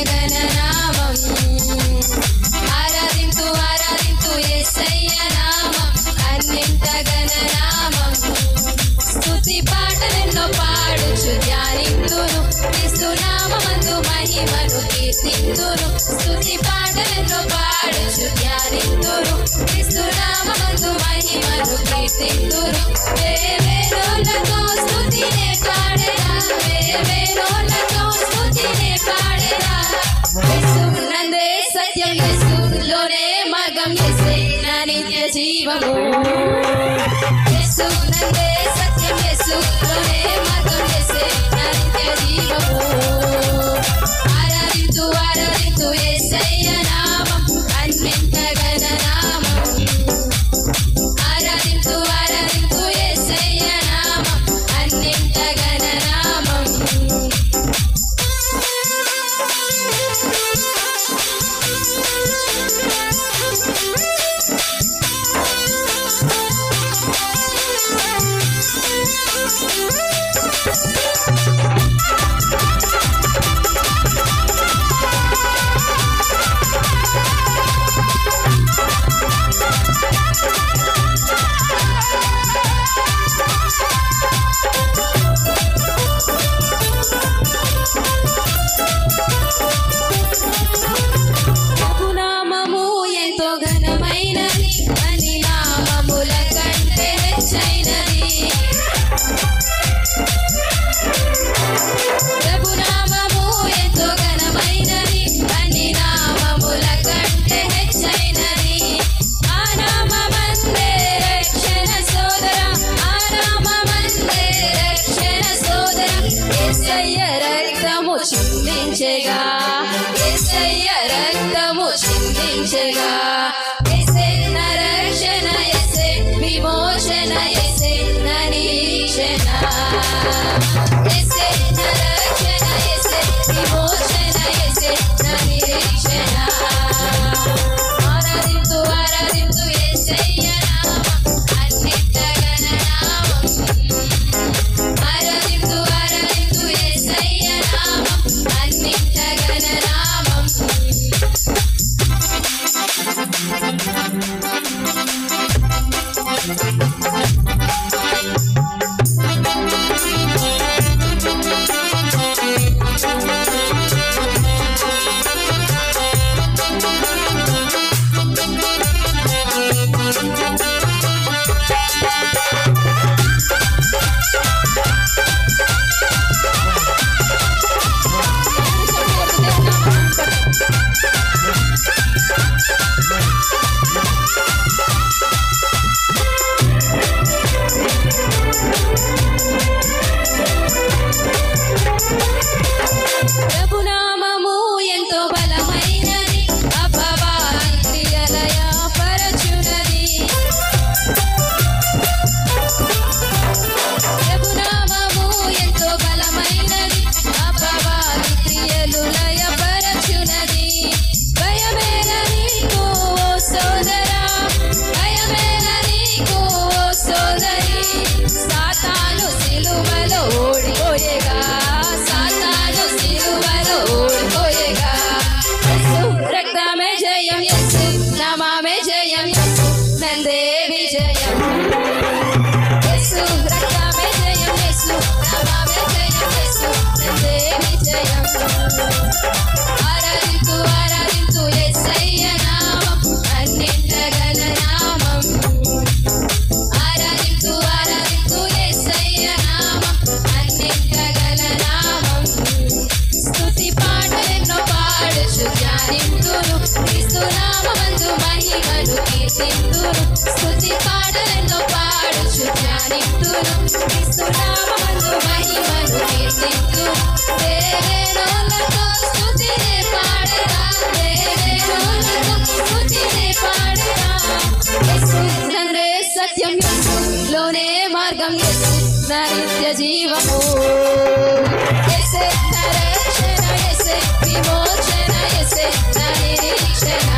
గణనామం ఆరాధింతు ఆరాధింతు యేసయ్య నామం అన్నింట గణనామం స్తుతి పాటలెన్నో పాడుచు ధ్యానింతును క్రీస్తు నామమందు మహిమను కీర్తింతును స్తుతి పాటలెన్నో పాడుచు ధ్యానింతును క్రీస్తు నామమందు మహిమను కీర్తింతును వేవేనోళ్ళతో స్తుతినే పాడెరా వేవేనోళ్ళతో స్తుతినే పాడెరా యేసునందే సత్యం యేసులోనే మార్గం యేసే నా నిత్య జీవము యేసునందే సత్యం యేసులోనే మార్గం యేసే నా నిత్య జీవము ఆరాధింతు ఆరాధింతు యేసయ్య నామం అన్నింట గణనామం ఆరాధింతు ఆరాధింతు యేసయ్య నామం అన్నింట గణనామం ప్రభునామము ఎంతో ఘనమైనది అన్ని నామముల కంటే హెచ్చైనది ప్రభునామము ఎంతో ఘనమైనది అన్ని నామముల కంటే హెచ్చైనది ఆ నామమందే రక్షణ సోదర ఆ నామమందే రక్షణ సోదర యేసయ్య రక్తము చిందించెగా యేసయ్య రక్తము చిందించెగా యేసే నా రక్షణ యేసే విమోచన యేసే నా నిరీక్షణ యేసే నా రక్షణ యేసే విమోచన యేసే నా నిరీక్షణ ఆరాధింతు ఆరాధింతు యేసయ్య నామం అన్నింట గణనామం ఆరాధింతు ఆరాధింతు యేసయ్య నామం అన్నింట గణనామం ప్రభునామము ఎంతో బలమైనది అపవాది క్రియలయ పరచునది ప్రభునామము ఎంతో బలమైనది అపవాది క్రియలు లయ పరచునది భయమేల నీకు ఓ సోదరా భయమేల నీకు ఓ సోదరి సాతాను సిలువలో ఓడిపోయేగా సాతాను సిలువలో ఓడిపోయేగా యేసు రక్తమే జయం యేసు నామమే జయం యేసు నందే విజయం యేసు రక్తమే జయం యేసు నామమే జయం యేసు నందే విజయం ఆరాధింతు ఆరాధింతు యేసయ్య నామం అన్నింట గణనామం ఆరాధింతు ఆరాధింతు యేసయ్య నామం అన్నింట గణనామం స్తుతి పాటలెన్నో పాడుచు ధ్యానింతును క్రీస్తు నామమందు మహిమను కీర్తింతును స్తుతి పాటలెన్నో పాడుచు ధ్యానింతును క్రీస్తు నామమందు మహిమను కీర్తింతును వేవేనోళ్ళతో స్తుతినే పాడెరా వేవేనోళ్ళతో స్తుతినే పాడెరా యేసునందే సత్యం యేసులోనే మార్గం యేసు నా నిత్య జీవము యేసే నా రక్షణ యేసే విమోచన యేసే నా నిరీక్షణ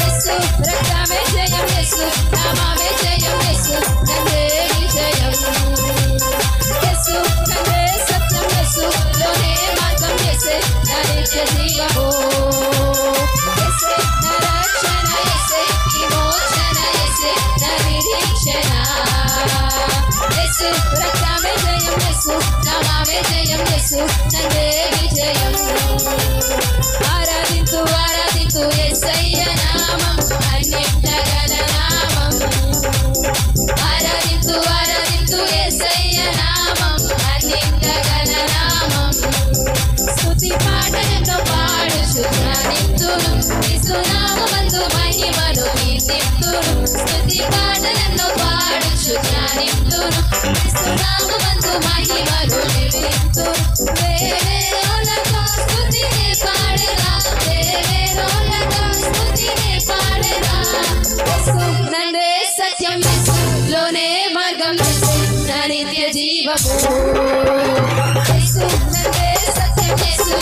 యేసు రక్తమే జయం యేసు నామమే జయం యేసు నందే విజయం యేసు నందే సత్యం యేసులోనే పాటలను పాడుచు ధ్యానింతును యేసునామమందు మహిమను కీర్తింతును స్తుతి పాటలను పాడుచు ధ్యానింతును యేసునామమందు మహిమను వివరింతును వేవేరోలతో స్తుతిని పాడెదా వేవేరోలతో స్తుతిని పాడెదా యేసు నందే సత్యం యేసులోనే మార్గం యేసు నా నిత్య జీవము యేసు నందే సత్యం యేసు